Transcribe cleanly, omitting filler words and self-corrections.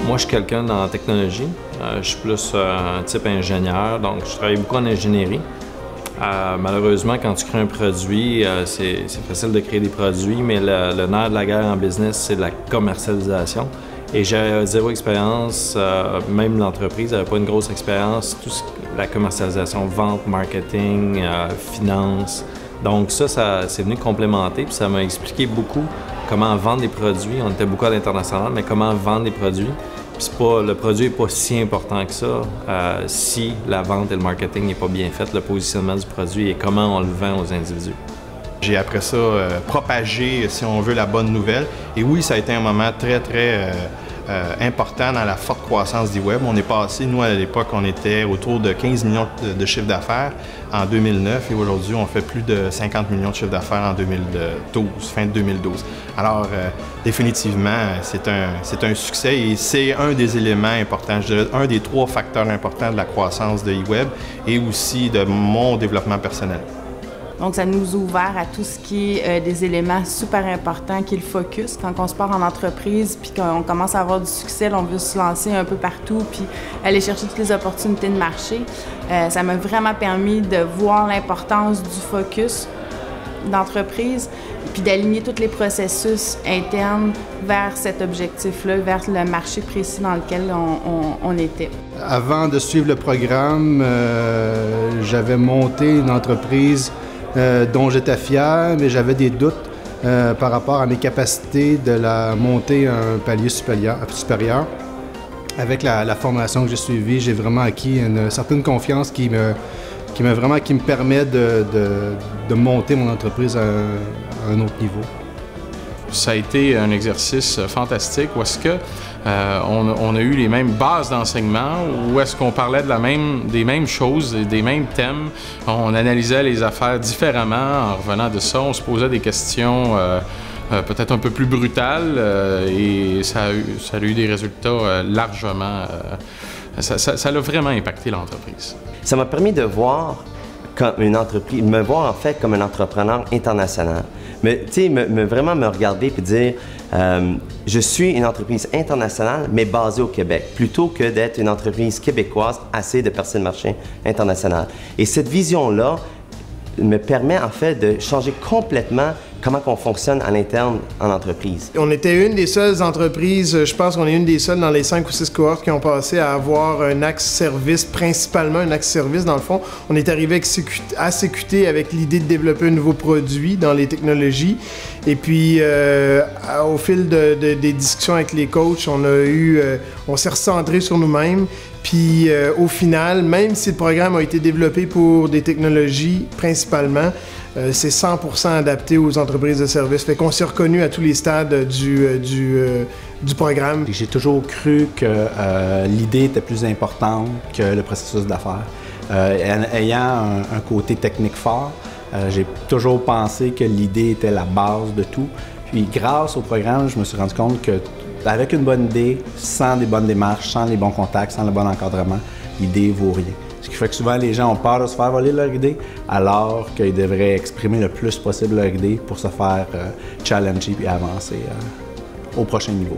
Moi, je suis quelqu'un dans la technologie. Je suis plus un type ingénieur, donc je travaille beaucoup en ingénierie. Malheureusement, quand tu crées un produit, c'est facile de créer des produits, mais le nerf de la guerre en business, c'est la commercialisation. Et j'ai zéro expérience, même l'entreprise n'avait pas une grosse expérience, la commercialisation, vente, marketing, finance. Donc ça c'est venu complémenter, puis ça m'a expliqué beaucoup comment vendre des produits. On était beaucoup à l'international, mais comment vendre des produits. Puis le produit n'est pas si important que ça si la vente et le marketing n'est pas bien fait, le positionnement du produit et comment on le vend aux individus. J'ai après ça propagé, si on veut, la bonne nouvelle. Et oui, ça a été un moment très important dans la forte croissance du web. On est passé, nous à l'époque, on était autour de 15 millions de chiffre d'affaires en 2009 et aujourd'hui, on fait plus de 50 millions de chiffre d'affaires en 2012, fin de 2012. Alors, définitivement, c'est un succès et c'est un des éléments importants, je dirais, un des 3 facteurs importants de la croissance de eWeb et aussi de mon développement personnel. Donc, ça nous a ouvert à tout ce qui est des éléments super importants, qui est le focus. Quand on se part en entreprise, puis qu'on commence à avoir du succès, on veut se lancer un peu partout, puis aller chercher toutes les opportunités de marché. Ça m'a vraiment permis de voir l'importance du focus d'entreprise, puis d'aligner tous les processus internes vers cet objectif-là, vers le marché précis dans lequel on était. Avant de suivre le programme, j'avais monté une entreprise dont j'étais fier, mais j'avais des doutes par rapport à mes capacités de la monter à un palier supérieur. Avec la formation que j'ai suivie, j'ai vraiment acquis une certaine confiance qui me permet de monter mon entreprise à un autre niveau. Ça a été un exercice fantastique où est-ce que on a eu les mêmes bases d'enseignement, où est-ce qu'on parlait des mêmes choses, des mêmes thèmes. On analysait les affaires différemment en revenant de ça. On se posait des questions peut-être un peu plus brutales et ça a eu des résultats largement... Ça a vraiment impacté l'entreprise. Ça m'a permis de voir comme une entreprise, me voir en fait comme un entrepreneur international. Mais tu sais, vraiment me regarder et dire, je suis une entreprise internationale, mais basée au Québec, plutôt que d'être une entreprise québécoise assez de percer le marché international. Et cette vision-là me permet en fait de changer complètement comment on fonctionne à l'interne en entreprise. On était une des seules entreprises, je pense qu'on est une des seules dans les 5 ou 6 cohortes qui ont passé à avoir un axe service, principalement un axe service dans le fond. On est arrivé à CQT avec l'idée de développer un nouveau produit dans les technologies. Et puis, au fil des discussions avec les coachs, on s'est recentré sur nous-mêmes. Puis, au final, même si le programme a été développé pour des technologies principalement, c'est 100% adapté aux entreprises de services. Fait qu'on s'est reconnu à tous les stades du programme. J'ai toujours cru que l'idée était plus importante que le processus d'affaires. Ayant un côté technique fort, j'ai toujours pensé que l'idée était la base de tout. Puis grâce au programme, je me suis rendu compte que avec une bonne idée, sans des bonnes démarches, sans les bons contacts, sans le bon encadrement, l'idée vaut rien. Ce qui fait que souvent les gens ont peur de se faire voler leur idée, alors qu'ils devraient exprimer le plus possible leur idée pour se faire challenger et avancer au prochain niveau.